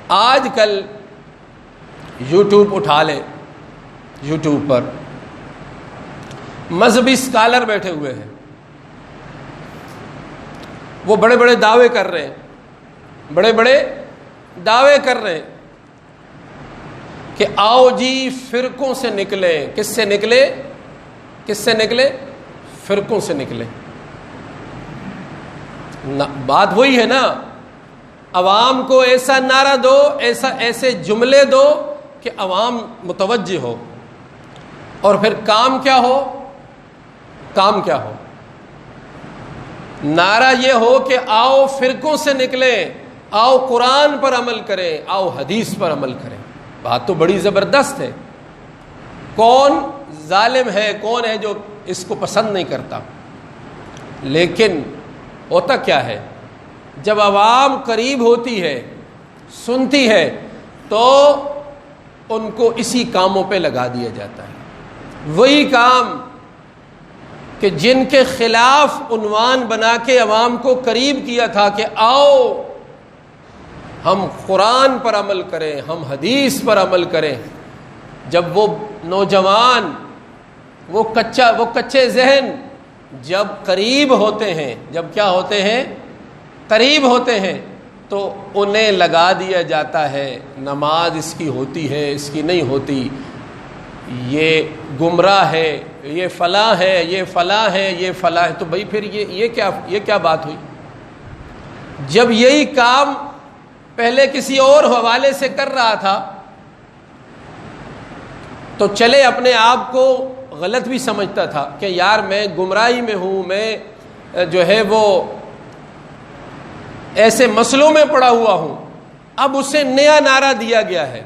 آج کل یوٹیوب اٹھا لیں، یوٹیوب پر مذہبی اسکالر بیٹھے ہوئے ہیں، وہ بڑے بڑے دعوے کر رہے ہیں، بڑے بڑے دعوے کر رہے ہیں کہ آؤ جی فرقوں سے نکلیں۔ کس سے نکلے؟ کس سے نکلے؟ فرقوں سے نکلے۔ بات وہی ہے نا، عوام کو ایسا نعرہ دو، ایسے جملے دو کہ عوام متوجہ ہو، اور پھر کام کیا ہو؟ کام کیا ہو؟ نعرہ یہ ہو کہ آؤ فرقوں سے نکلیں، آؤ قرآن پر عمل کریں، آؤ حدیث پر عمل کریں۔ بات تو بڑی زبردست ہے۔ کون ظالم ہے، کون ہے جو اس کو پسند نہیں کرتا؟ لیکن ہوتا کیا ہے، جب عوام قریب ہوتی ہے، سنتی ہے، تو ان کو اسی کاموں پہ لگا دیا جاتا ہے۔ وہی کام کہ جن کے خلاف عنوان بنا کے عوام کو قریب کیا تھا کہ آؤ ہم قرآن پر عمل کریں، ہم حدیث پر عمل کریں، جب وہ نوجوان، وہ کچے ذہن جب قریب ہوتے ہیں، جب کیا ہوتے ہیں؟ قریب ہوتے ہیں، تو انہیں لگا دیا جاتا ہے نماز اس کی ہوتی ہے، اس کی نہیں ہوتی، یہ گمراہ ہے، یہ فلاں ہے، یہ فلاں ہے، یہ فلاں ہے۔ تو بھائی پھر یہ کیا بات ہوئی؟ جب یہی کام پہلے کسی اور حوالے سے کر رہا تھا تو چلے اپنے آپ کو غلط بھی سمجھتا تھا کہ یار میں گمراہی میں ہوں، میں جو ہے وہ ایسے مسئلوں میں پڑا ہوا ہوں۔ اب اسے نیا نعرہ دیا گیا ہے،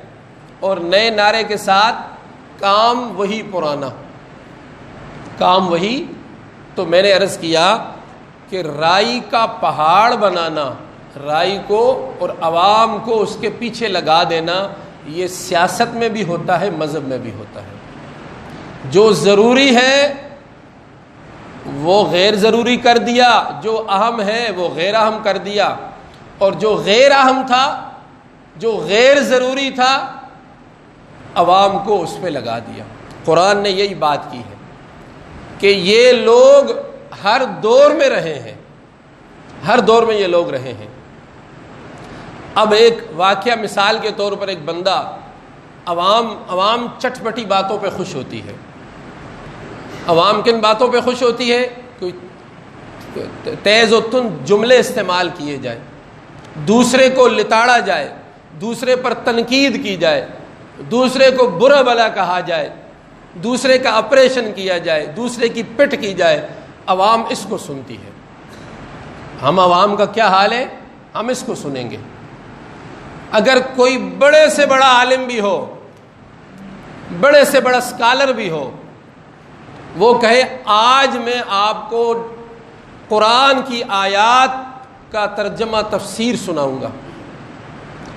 اور نئے نعرے کے ساتھ کام وہی پرانا، کام وہی۔ تو میں نے عرض کیا کہ رائی کا پہاڑ بنانا، رائی کو اور عوام کو اس کے پیچھے لگا دینا، یہ سیاست میں بھی ہوتا ہے، مذہب میں بھی ہوتا ہے۔ جو ضروری ہے وہ غیر ضروری کر دیا، جو اہم ہے وہ غیر اہم کر دیا، اور جو غیر اہم تھا، جو غیر ضروری تھا، عوام کو اس پہ لگا دیا۔ قرآن نے یہی بات کی ہے کہ یہ لوگ ہر دور میں رہے ہیں، ہر دور میں یہ لوگ رہے ہیں۔ اب ایک واقعہ مثال کے طور پر، ایک بندہ، عوام چٹپٹی باتوں پہ خوش ہوتی ہے۔ عوام کن باتوں پہ خوش ہوتی ہے؟ کوئی تیز و تند جملے استعمال کیے جائیں، دوسرے کو لتاڑا جائے، دوسرے پر تنقید کی جائے، دوسرے کو برا بھلا کہا جائے، دوسرے کا آپریشن کیا جائے، دوسرے کی پٹ کی جائے۔ عوام اس کو سنتی ہے۔ ہم عوام کا کیا حال ہے؟ ہم اس کو سنیں گے۔ اگر کوئی بڑے سے بڑا عالم بھی ہو، بڑے سے بڑا اسکالر بھی ہو، وہ کہے آج میں آپ کو قرآن کی آیات کا ترجمہ تفسیر سناؤں گا،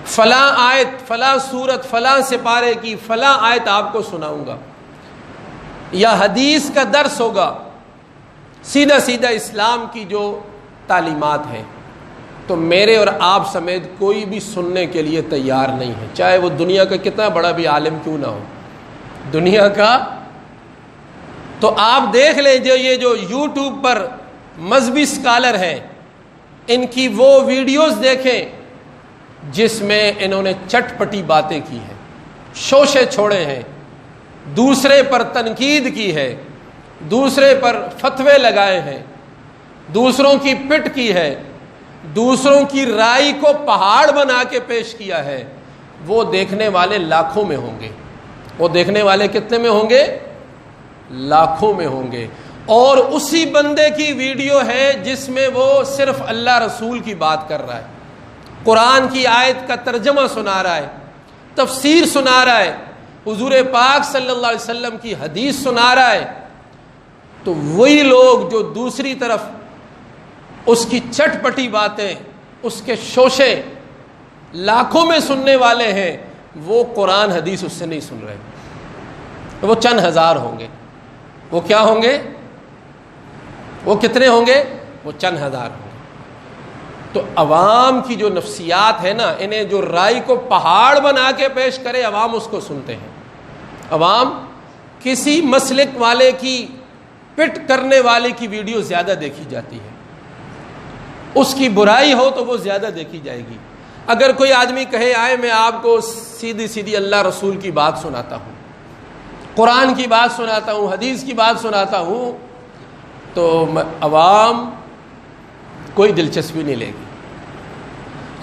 فلاں آیت، فلاں سورت، فلاں سپارے کی فلاں آیت آپ کو سناؤں گا، یا حدیث کا درس ہوگا، سیدھا سیدھا اسلام کی جو تعلیمات ہیں، تو میرے اور آپ سمیت کوئی بھی سننے کے لیے تیار نہیں ہے، چاہے وہ دنیا کا کتنا بڑا بھی عالم کیوں نہ ہو، دنیا کا۔ تو آپ دیکھ لیں یہ جو یوٹیوب پر مذہبی اسکالر ہیں، ان کی وہ ویڈیوز دیکھیں جس میں انہوں نے چٹ پٹی باتیں کی ہیں، شوشے چھوڑے ہیں، دوسرے پر تنقید کی ہے، دوسرے پر فتوے لگائے ہیں، دوسروں کی پٹ کی ہے، دوسروں کی رائے کو پہاڑ بنا کے پیش کیا ہے۔ وہ دیکھنے والے لاکھوں میں ہوں گے۔ وہ دیکھنے والے کتنے میں ہوں گے؟ لاکھوں میں ہوں گے۔ اور اسی بندے کی ویڈیو ہے جس میں وہ صرف اللہ رسول کی بات کر رہا ہے، قرآن کی آیت کا ترجمہ سنا رہا ہے، تفسیر سنا رہا ہے، حضور پاک صلی اللہ علیہ وسلم کی حدیث سنا رہا ہے۔ تو وہی لوگ جو دوسری طرف اس کی چٹ پٹی باتیں، اس کے شوشے لاکھوں میں سننے والے ہیں، وہ قرآن حدیث اس سے نہیں سن رہے۔ وہ چند ہزار ہوں گے۔ وہ کیا ہوں گے؟ وہ کتنے ہوں گے؟ وہ چند ہزار ہوں گے۔ تو عوام کی جو نفسیات ہے نا، انہیں جو رائے کو پہاڑ بنا کے پیش کرے عوام اس کو سنتے ہیں. عوام کسی مسلک والے کی پٹ کرنے والے کی ویڈیو زیادہ دیکھی جاتی ہے، اس کی برائی ہو تو وہ زیادہ دیکھی جائے گی. اگر کوئی آدمی کہے آئے میں آپ کو سیدھی سیدھی اللہ رسول کی بات سناتا ہوں، قرآن کی بات سناتا ہوں، حدیث کی بات سناتا ہوں، تو عوام کوئی دلچسپی نہیں لے گی.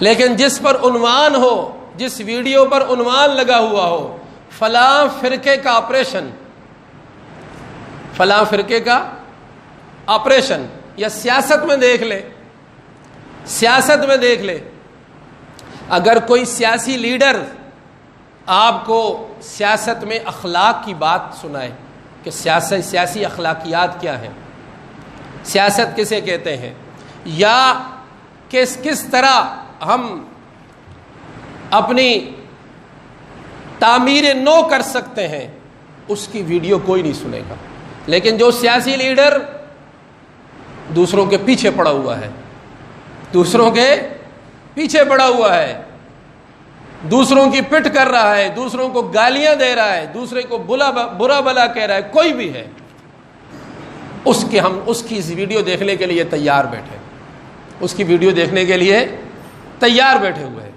لیکن جس پر عنوان ہو، جس ویڈیو پر عنوان لگا ہوا ہو فلاں فرقے کا آپریشن، فلاں فرقے کا آپریشن، یا سیاست میں دیکھ لے، سیاست میں دیکھ لے، اگر کوئی سیاسی لیڈر آپ کو سیاست میں اخلاق کی بات سنائے کہ سیاسی اخلاقیات کیا ہیں، سیاست کسے کہتے ہیں، یا کس طرح ہم اپنی تعمیر نو کر سکتے ہیں، اس کی ویڈیو کوئی نہیں سنے گا. لیکن جو سیاسی لیڈر دوسروں کے پیچھے پڑا ہوا ہے، دوسروں کے پیچھے پڑا ہوا ہے، دوسروں کی پٹ کر رہا ہے، دوسروں کو گالیاں دے رہا ہے، دوسرے کو برا بلا کہہ رہا ہے، کوئی بھی ہے، ہم اس کی ویڈیو دیکھنے کے لیے تیار بیٹھے، اس کی ویڈیو دیکھنے کے لیے تیار بیٹھے ہوئے ہیں.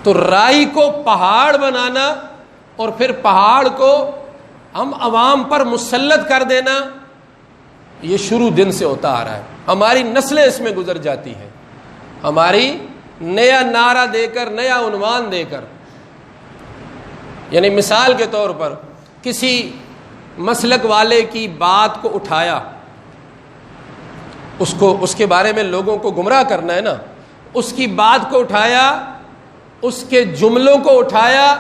تو رائی کو پہاڑ بنانا اور پھر پہاڑ کو ہم عوام پر مسلط کر دینا، یہ شروع دن سے ہوتا آ رہا ہے. ہماری نسلیں اس میں گزر جاتی ہیں، ہماری نیا نعرہ دے کر، نیا عنوان دے کر. یعنی مثال کے طور پر کسی مسلک والے کی بات کو اٹھایا، اس کے بارے میں لوگوں کو گمراہ کرنا ہے نا، اس کی بات کو اٹھایا، اس کے جملوں کو اٹھایا،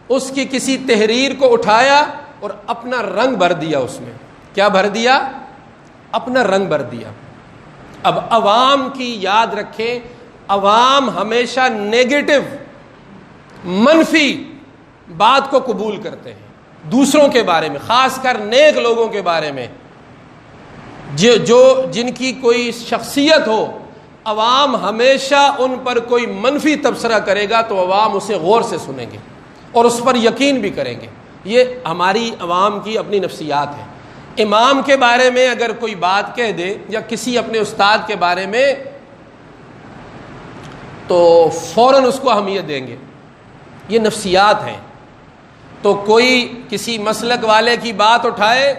اس کی کسی تحریر کو اٹھایا اور اپنا رنگ بھر دیا. اس میں کیا بھر دیا؟ اپنا رنگ بھر دیا. اب عوام کی یاد رکھیں، عوام ہمیشہ نیگیٹو، منفی بات کو قبول کرتے ہیں دوسروں کے بارے میں، خاص کر نیک لوگوں کے بارے میں، جن کی کوئی شخصیت ہو. عوام ہمیشہ ان پر کوئی منفی تبصرہ کرے گا تو عوام اسے غور سے سنیں گے اور اس پر یقین بھی کریں گے. یہ ہماری عوام کی اپنی نفسیات ہے. امام کے بارے میں اگر کوئی بات کہہ دے یا کسی اپنے استاد کے بارے میں تو فوراً اس کو اہمیت دیں گے. یہ نفسیات ہیں. تو کوئی کسی مسلک والے کی بات اٹھائے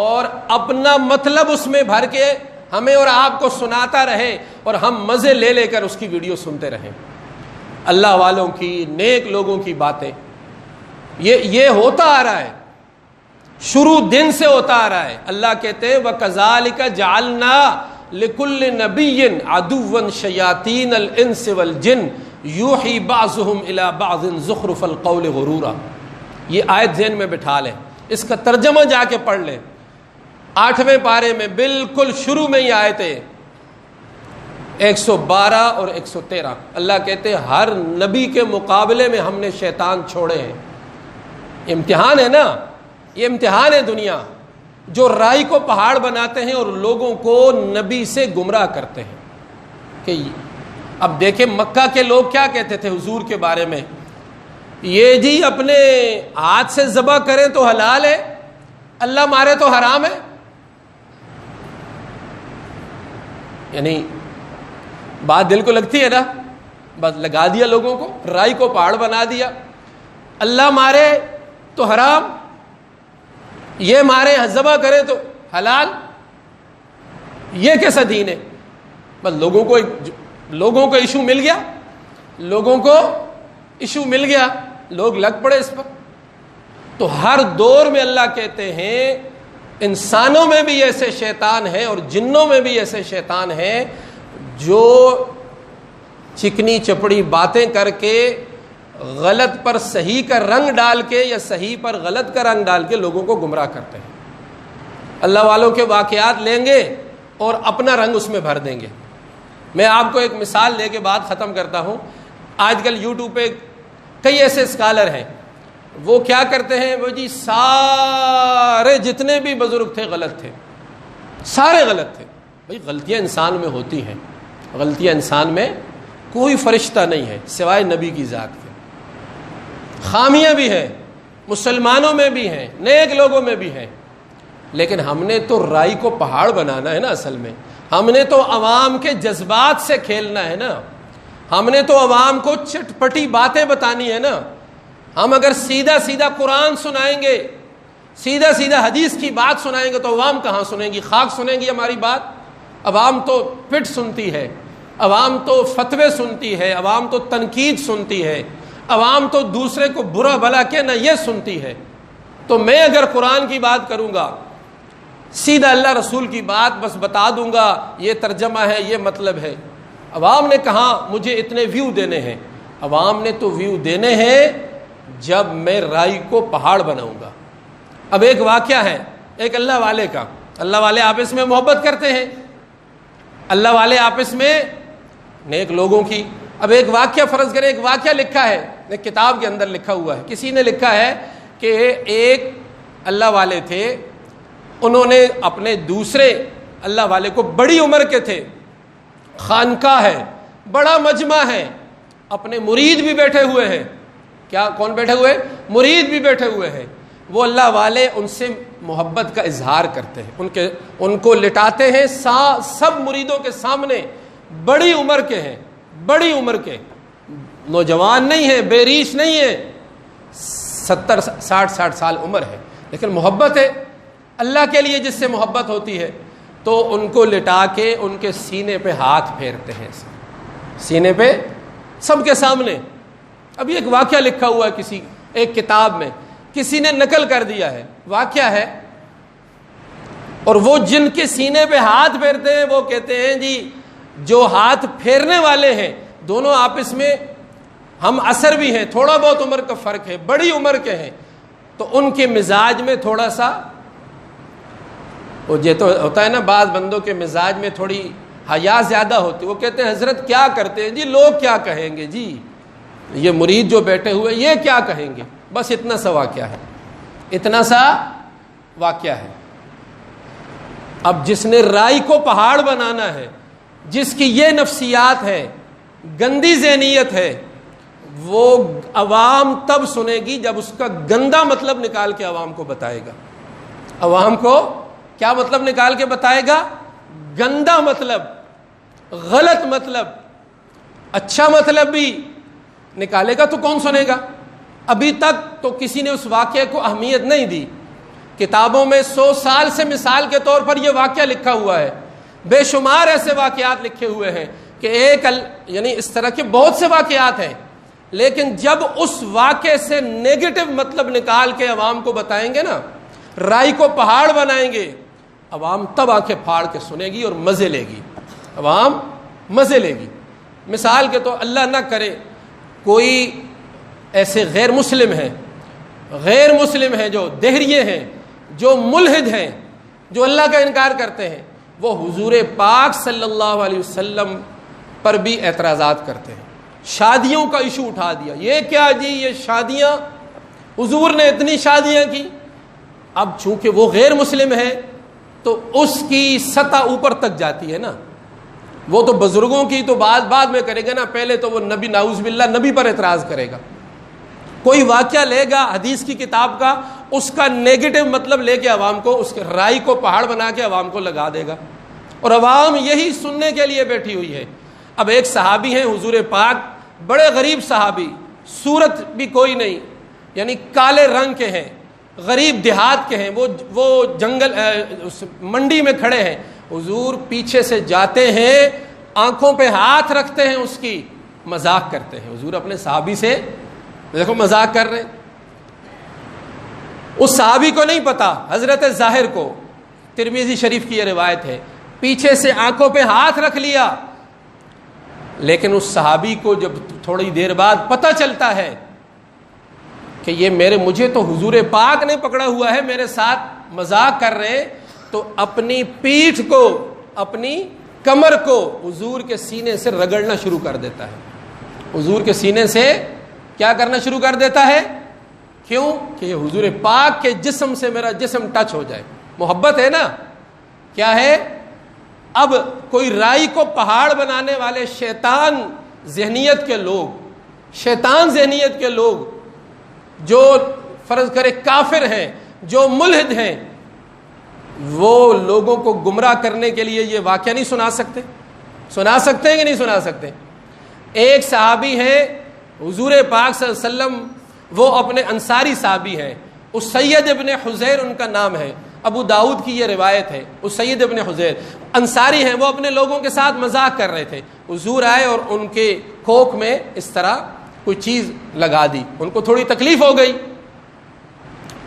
اور اپنا مطلب اس میں بھر کے ہمیں اور آپ کو سناتا رہے اور ہم مزے لے لے کر اس کی ویڈیو سنتے رہیں. اللہ والوں کی، نیک لوگوں کی باتیں، یہ ہوتا آ رہا ہے، شروع دن سے ہوتا آ رہا ہے. اللہ کہتے ہیں وَكَذَلِكَ جَعَلْنَا لِكُلِّ نَبِيٍّ عَدُوًّا شَيَاطِينَ الْإِنسِ وَالْجِنِّ يُوحِي بَعْضُهُمْ إِلَى بَعْضٍ زُخْرُفَ الْقَوْلِ غُرُورًا. یہ آیت ذہن میں بٹھا لیں، اس کا ترجمہ جا کے پڑھ لیں. 8ویں پارے میں بالکل شروع میں ہی آیتیں 112 اور 113. اللہ کہتے ہیں ہر نبی کے مقابلے میں ہم نے شیطان چھوڑے ہیں. امتحان ہے نا، یہ امتحان ہے دنیا. جو رائی کو پہاڑ بناتے ہیں اور لوگوں کو نبی سے گمراہ کرتے ہیں. کہ اب دیکھیں مکہ کے لوگ کیا کہتے تھے حضور کے بارے میں، یہ جی اپنے ہاتھ سے ذبح کریں تو حلال ہے، اللہ مارے تو حرام ہے. یعنی بات دل کو لگتی ہے نا، بس لگا دیا لوگوں کو، رائی کو پہاڑ بنا دیا. اللہ مارے تو حرام، یہ مارے ذبح کرے تو حلال. یہ کیسا دین ہے؟ بس لوگوں کو ایشو مل گیا، لوگوں کو ایشو مل گیا، لوگ لگ پڑے اس پر. تو ہر دور میں اللہ کہتے ہیں انسانوں میں بھی ایسے شیطان ہیں اور جنوں میں بھی ایسے شیطان ہیں جو چکنی چپڑی باتیں کر کے غلط پر صحیح کا رنگ ڈال کے یا صحیح پر غلط کا رنگ ڈال کے لوگوں کو گمراہ کرتے ہیں. اللہ والوں کے واقعات لیں گے اور اپنا رنگ اس میں بھر دیں گے. میں آپ کو ایک مثال دے کے بات ختم کرتا ہوں. آج کل یوٹیوب پہ کئی ایسے اسکالر ہیں، وہ کیا کرتے ہیں، وہ جی سارے جتنے بھی بزرگ تھے غلط تھے، سارے غلط تھے. بھائی غلطیاں انسان میں ہوتی ہیں، غلطیاں انسان میں کوئی فرشتہ نہیں ہے سوائے نبی کی ذات کے. خامیاں بھی ہیں مسلمانوں میں بھی ہیں, نیک لوگوں میں بھی ہیں, لیکن ہم نے تو رائی کو پہاڑ بنانا ہے نا. اصل میں ہم نے تو عوام کے جذبات سے کھیلنا ہے نا. ہم نے تو عوام کو چٹپٹی باتیں بتانی ہے نا. ہم اگر سیدھا سیدھا قرآن سنائیں گے, سیدھا سیدھا حدیث کی بات سنائیں گے تو عوام کہاں سنیں گی؟ خاک سنیں گی ہماری بات. عوام تو پٹ سنتی ہے, عوام تو فتوے سنتی ہے, عوام تو تنقید سنتی ہے, عوام تو دوسرے کو برا بھلا کہنا یہ سنتی ہے. تو میں اگر قرآن کی بات کروں گا, سیدھا اللہ رسول کی بات بس بتا دوں گا, یہ ترجمہ ہے, یہ مطلب ہے, عوام نے کہا مجھے اتنے ویو دینے ہیں. عوام نے تو ویو دینے ہیں جب میں رائی کو پہاڑ بناؤں گا. اب ایک واقعہ ہے ایک اللہ والے کا. اللہ والے آپس میں محبت کرتے ہیں, اللہ والے آپس میں نیک لوگوں کی. اب ایک واقعہ فرض کریں, ایک واقعہ لکھا ہے ایک کتاب کے اندر لکھا ہوا ہے. کسی نے لکھا ہے کہ ایک اللہ والے تھے, انہوں نے اپنے دوسرے اللہ والے کو, بڑی عمر کے تھے, خانقاہ ہے, بڑا مجمع ہے, اپنے مرید بھی بیٹھے ہوئے ہیں. کیا کون بیٹھے ہوئے؟ مرید بھی بیٹھے ہوئے ہیں. وہ اللہ والے ان سے محبت کا اظہار کرتے ہیں, ان کو لٹاتے ہیں سب مریدوں کے سامنے. بڑی عمر کے ہیں, بڑی عمر کے, نوجوان نہیں ہیں, بے ریش نہیں ہیں, 60 سال عمر ہے, لیکن محبت ہے اللہ کے لیے. جس سے محبت ہوتی ہے تو ان کو لٹا کے ان کے سینے پہ ہاتھ پھیرتے ہیں, سینے پہ سب کے سامنے. ابھی ایک واقعہ لکھا ہوا ہے کسی ایک کتاب میں, کسی نے نقل کر دیا ہے, واقعہ ہے. اور وہ جن کے سینے پہ ہاتھ پھیرتے ہیں وہ کہتے ہیں جی جو ہاتھ پھیرنے والے ہیں دونوں آپس میں ہم عصر بھی ہیں, تھوڑا بہت عمر کا فرق ہے, بڑی عمر کے ہیں, تو ان کے مزاج میں تھوڑا سا وہ یہ تو ہوتا ہے نا, بعض بندوں کے مزاج میں تھوڑی حیا زیادہ ہوتی. وہ کہتے ہیں حضرت کیا کرتے ہیں جی, لوگ کیا کہیں گے جی, یہ مرید جو بیٹھے ہوئے یہ کیا کہیں گے. بس اتنا سا واقعہ ہے, اتنا سا واقعہ ہے. اب جس نے رائی کو پہاڑ بنانا ہے, جس کی یہ نفسیات ہے, گندی ذہنیت ہے, وہ عوام تب سنے گی جب اس کا گندا مطلب نکال کے عوام کو بتائے گا. عوام کو کیا مطلب نکال کے بتائے گا؟ گندا مطلب, غلط مطلب. اچھا مطلب بھی نکالے گا تو کون سنے گا؟ ابھی تک تو کسی نے اس واقعے کو اہمیت نہیں دی. کتابوں میں 100 سال سے مثال کے طور پر یہ واقعہ لکھا ہوا ہے. بے شمار ایسے واقعات لکھے ہوئے ہیں کہ یعنی اس طرح کے بہت سے واقعات ہیں, لیکن جب اس واقعے سے نیگیٹو مطلب نکال کے عوام کو بتائیں گے نا, رائی کو پہاڑ بنائیں گے, عوام تب آنکھیں پھاڑ کے سنے گی اور مزے لے گی. عوام مزے لے گی. مثال کے تو اللہ نہ کرے کوئی ایسے غیر مسلم ہیں جو دہریے ہیں, جو ملحد ہیں, جو اللہ کا انکار کرتے ہیں, وہ حضور پاک صلی اللہ علیہ وسلم پر بھی اعتراضات کرتے ہیں. شادیوں کا ایشو اٹھا دیا, یہ کیا جی یہ شادیاں, حضور نے اتنی شادیاں کی. اب چونکہ وہ غیر مسلم ہے تو اس کی سطح اوپر تک جاتی ہے نا. وہ تو بزرگوں کی تو بعد میں کرے گا نا, پہلے تو وہ نبی, نعوذ باللہ, نبی پر اعتراض کرے گا. کوئی واقعہ لے گا حدیث کی کتاب کا, اس کا نیگیٹو مطلب لے کے عوام کو, اس کے رائی کو پہاڑ بنا کے عوام کو لگا دے گا, اور عوام یہی سننے کے لیے بیٹھی ہوئی ہے. اب ایک صحابی ہیں حضور پاک, بڑے غریب صحابی, صورت بھی کوئی نہیں, یعنی کالے رنگ کے ہیں, غریب دیہات کے ہیں. وہ جنگل منڈی میں کھڑے ہیں, حضور پیچھے سے جاتے ہیں, آنکھوں پہ ہاتھ رکھتے ہیں, اس کی مذاق کرتے ہیں. حضور اپنے صحابی سے دیکھو مذاق کر رہے. اس صحابی کو نہیں پتا, حضرت ظاہر کو, ترمذی شریف کی یہ روایت ہے, پیچھے سے آنکھوں پہ ہاتھ رکھ لیا. لیکن اس صحابی کو جب تھوڑی دیر بعد پتہ چلتا ہے کہ یہ مجھے تو حضور پاک نے پکڑا ہوا ہے, میرے ساتھ مذاق کر رہے, تو اپنی پیٹھ کو, اپنی کمر کو حضور کے سینے سے رگڑنا شروع کر دیتا ہے. حضور کے سینے سے کیا کرنا شروع کر دیتا ہے؟ کیوں؟ کہ یہ حضور پاک کے جسم سے میرا جسم ٹچ ہو جائے. محبت ہے نا, کیا ہے؟ اب کوئی رائی کو پہاڑ بنانے والے شیطان ذہنیت کے لوگ جو فرض کرے کافر ہیں، جو ملحد ہیں، وہ لوگوں کو گمراہ کرنے کے لیے یہ واقعہ نہیں سنا سکتے ہیں کہ نہیں سنا سکتے؟ ایک صحابی ہیں حضور پاک صلی اللہ علیہ وسلم، وہ اپنے انصاری صحابی ہیں، اسید ابن حضیر ان کا نام ہے، ابو داؤد کی یہ روایت ہے، اسید ابن حضیر انصاری ہیں، وہ اپنے لوگوں کے ساتھ مذاق کر رہے تھے، حضور آئے اور ان کے کھوک میں اس طرح کوئی چیز لگا دی، ان کو تھوڑی تکلیف ہو گئی،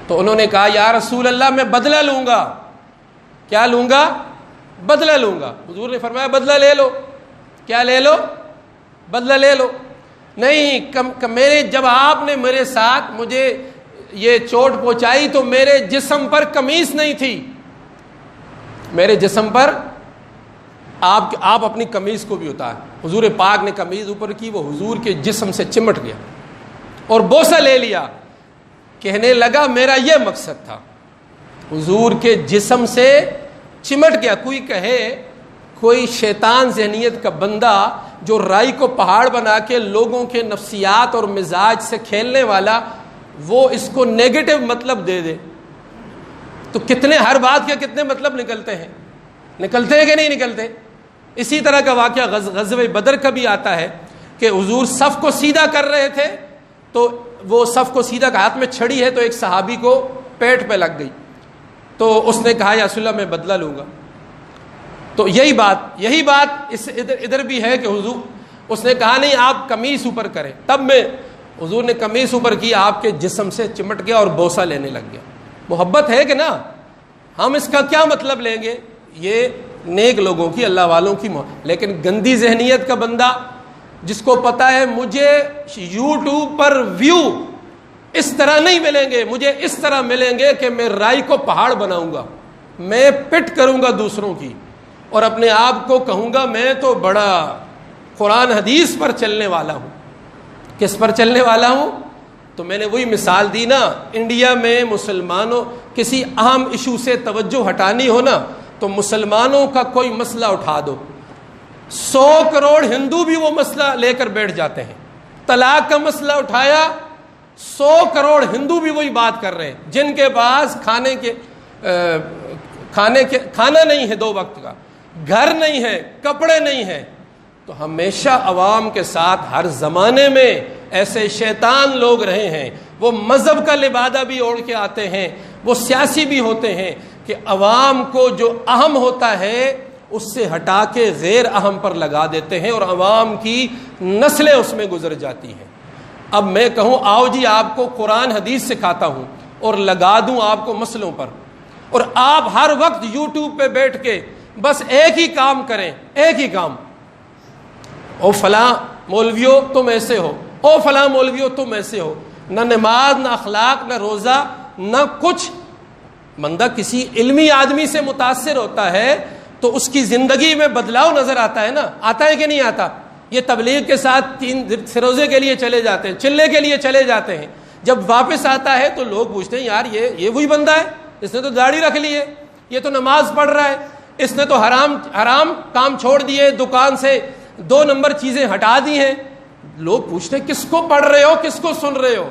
تو انہوں نے کہا یا رسول اللہ میں بدلہ لوں گا۔ کیا لوں گا؟ بدلہ لوں گا۔ حضور نے فرمایا بدلہ لے لو۔ کیا لے لو؟ بدلہ لے لو۔ نہیں، میرے جب آپ نے میرے ساتھ مجھے یہ چوٹ پہنچائی تو میرے جسم پر قمیص نہیں تھی، میرے جسم پر آپ اپنی قمیص کو بھی اتار، حضور پاک نے قمیص اوپر کی، وہ حضور کے جسم سے چمٹ گیا اور بوسہ لے لیا، کہنے لگا میرا یہ مقصد تھا، حضور کے جسم سے چمٹ گیا۔ کوئی کہے کوئی شیطان ذہنیت کا بندہ جو رائی کو پہاڑ بنا کے لوگوں کے نفسیات اور مزاج سے کھیلنے والا، وہ اس کو نیگیٹو مطلب دے دے تو کتنے ہر بات کے کتنے مطلب نکلتے ہیں کہ نہیں نکلتے؟ اسی طرح کا واقعہ غزوہ بدر کا بھی آتا ہے کہ حضور صف کو سیدھا کر رہے تھے، تو وہ صف کو سیدھا کا ہاتھ میں چھڑی ہے تو ایک صحابی کو پیٹ پہ لگ گئی، تو اس نے کہا یا رسول اللہ میں بدلہ لوں گا۔ تو یہی بات ادھر بھی ہے کہ حضور اس نے کہا نہیں آپ قمیص اوپر کریں، تب میں حضور نے قمیص اوپر کی، آپ کے جسم سے چمٹ گیا اور بوسہ لینے لگ گیا۔ محبت ہے کہ نا؟ ہم اس کا کیا مطلب لیں گے؟ یہ نیک لوگوں کی، اللہ والوں کی لیکن گندی ذہنیت کا بندہ جس کو پتا ہے مجھے یوٹیوب پر ویو اس طرح نہیں ملیں گے، مجھے اس طرح ملیں گے کہ میں رائی کو پہاڑ بناؤں گا، میں پٹ کروں گا دوسروں کی اور اپنے آپ کو کہوں گا میں تو بڑا قرآن حدیث پر چلنے والا ہوں۔ کس پر چلنے والا ہوں؟ تو میں نے وہی مثال دی نا، انڈیا میں مسلمانوں کسی اہم ایشو سے توجہ ہٹانی ہو نا تو مسلمانوں کا کوئی مسئلہ اٹھا دو، 100 کروڑ ہندو بھی وہ مسئلہ لے کر بیٹھ جاتے ہیں۔ طلاق کا مسئلہ اٹھایا، 100 کروڑ ہندو بھی وہی بات کر رہے ہیں، جن کے پاس کھانا نہیں ہے 2 وقت کا، گھر نہیں ہے، کپڑے نہیں ہیں۔ تو ہمیشہ عوام کے ساتھ ہر زمانے میں ایسے شیطان لوگ رہے ہیں، وہ مذہب کا لبادہ بھی اوڑھ کے آتے ہیں، وہ سیاسی بھی ہوتے ہیں کہ عوام کو جو اہم ہوتا ہے اس سے ہٹا کے غیر اہم پر لگا دیتے ہیں اور عوام کی نسلیں اس میں گزر جاتی ہیں۔ اب میں کہوں آؤ جی آپ کو قرآن حدیث سکھاتا ہوں اور لگا دوں آپ کو مسئلوں پر، اور آپ ہر وقت یوٹیوب پہ بیٹھ کے بس ایک ہی کام کریں، ایک ہی کام، او فلاں مولویو تم ایسے ہو، او فلاں مولویو تم ایسے ہو، نہ نماز نہ اخلاق نہ روزہ نہ کچھ۔ بندہ کسی علمی آدمی سے متاثر ہوتا ہے تو اس کی زندگی میں بدلاؤ نظر آتا ہے نا، آتا ہے کہ نہیں آتا؟ یہ تبلیغ کے ساتھ 3 روزے کے لیے چلے جاتے ہیں، چلے کے لیے چلے جاتے ہیں، جب واپس آتا ہے تو لوگ پوچھتے ہیں یار یہ وہی بندہ ہے، اس نے تو داڑھی رکھ لی ہے، یہ تو نماز پڑھ رہا ہے، اس نے تو حرام کام چھوڑ دیے، دکان سے 2 نمبر چیزیں ہٹا دی ہیں۔ لوگ پوچھتے ہیں کس کو پڑھ رہے ہو، کس کو سن رہے ہو؟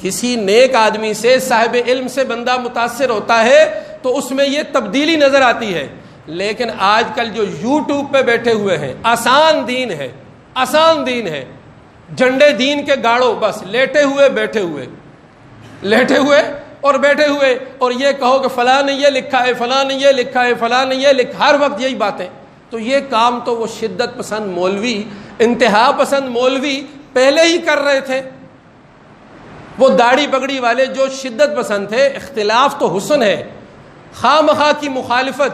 کسی نیک آدمی سے، صاحب علم سے بندہ متاثر ہوتا ہے تو اس میں یہ تبدیلی نظر آتی ہے۔ لیکن آج کل جو یوٹیوب پہ بیٹھے ہوئے ہیں، آسان دین ہے، جھنڈے دین کے گاڑو، بس لیٹے ہوئے بیٹھے ہوئے اور یہ کہو کہ فلاں نے یہ لکھا ہے، فلاں نے یہ لکھا ہے، فلاں نے یہ لکھا، ہر وقت یہی باتیں۔ تو یہ کام تو وہ شدت پسند مولوی، انتہا پسند مولوی پہلے ہی کر رہے تھے۔ وہ داڑھی پگڑی والے جو شدت پسند تھے، اختلاف تو حسن ہے، خواہ مخواہ کی مخالفت،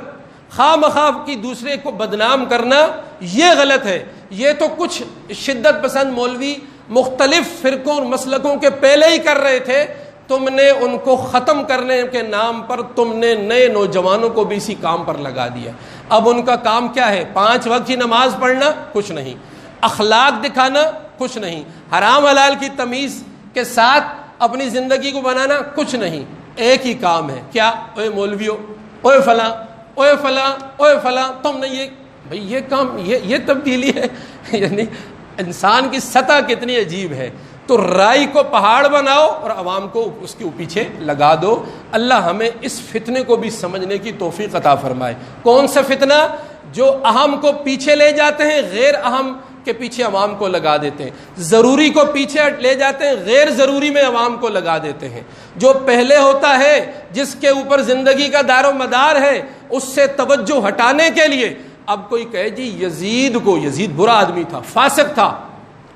خواہ مخواہ کی دوسرے کو بدنام کرنا یہ غلط ہے۔ یہ تو کچھ شدت پسند مولوی مختلف فرقوں اور مسلکوں کے پہلے ہی کر رہے تھے، تم نے ان کو ختم کرنے کے نام پر تم نے نئے نوجوانوں کو بھی اسی کام پر لگا دیا۔ اب ان کا کام کیا ہے؟ 5 وقت کی نماز پڑھنا کچھ نہیں، اخلاق دکھانا کچھ نہیں، حرام حلال کی تمیز کے ساتھ اپنی زندگی کو بنانا کچھ نہیں، ایک ہی کام ہے، کیا؟ اوے مولویو، اوے فلاں، اوے فلاں تم نے یہ، بھئی یہ کام، یہ تبدیلی ہے یعنی انسان کی سطح کتنی عجیب ہے. تو رائی کو پہاڑ بناؤ اور عوام کو اس کے پیچھے لگا دو. اللہ ہمیں اس فتنے کو بھی سمجھنے کی توفیق عطا فرمائے. کون سا فتنہ؟ جو اہم کو پیچھے لے جاتے ہیں، غیر اہم کے پیچھے عوام کو لگا دیتے ہیں. ضروری کو پیچھے لے جاتے ہیں، غیر ضروری میں عوام کو لگا دیتے ہیں. جو پہلے ہوتا ہے، جس کے اوپر زندگی کا دار و مدار ہے، اس سے توجہ ہٹانے کے لیے اب کوئی کہے جی یزید برا آدمی تھا، فاسق تھا،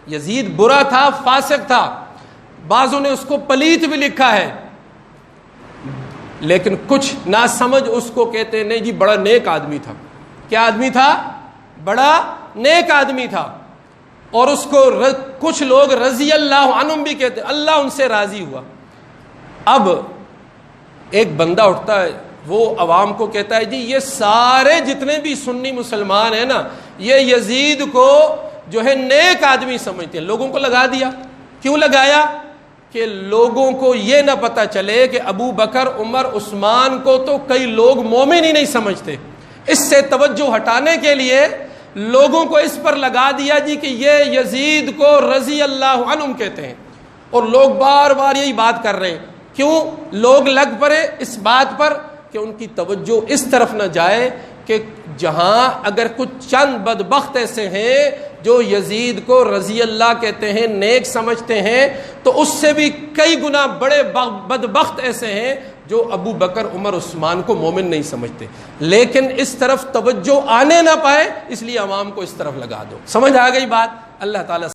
یزید برا تھا، فاسق تھا. بعضوں نے اس کو پلیت بھی لکھا ہے، لیکن کچھ ناسمجھ اس کو کہتے ہیں نہیں جی بڑا نیک آدمی تھا. کیا آدمی تھا؟ بڑا نیک آدمی تھا. اور اس کو کچھ لوگ رضی اللہ عنہم بھی کہتے ہیں، اللہ ان سے راضی ہوا. اب ایک بندہ اٹھتا ہے، وہ عوام کو کہتا ہے جی یہ سارے جتنے بھی سنی مسلمان ہیں نا، یہ یزید کو جو ہے نیک آدمی سمجھتے ہیں. لوگوں کو لگا دیا. کیوں لگایا؟ کہ لوگوں کو یہ نہ پتہ چلے کہ ابو بکر، عمر، عثمان کو تو کئی لوگ مومن ہی نہیں سمجھتے. اس سے توجہ ہٹانے کے لیے لوگوں کو اس پر لگا دیا جی کہ یہ یزید کو رضی اللہ عنہم کہتے ہیں. اور لوگ بار بار یہی بات کر رہے ہیں. کیوں لوگ لگ پڑے اس بات پر کہ ان کی توجہ اس طرف نہ جائے کہ جہاں اگر کچھ چند بدبخت ایسے ہیں جو یزید کو رضی اللہ کہتے ہیں، نیک سمجھتے ہیں، تو اس سے بھی کئی گنا بڑے بدبخت ایسے ہیں جو ابو بکر، عمر، عثمان کو مومن نہیں سمجھتے. لیکن اس طرف توجہ آنے نہ پائے، اس لیے عوام کو اس طرف لگا دو. سمجھ آ گئی بات؟ اللہ تعالیٰ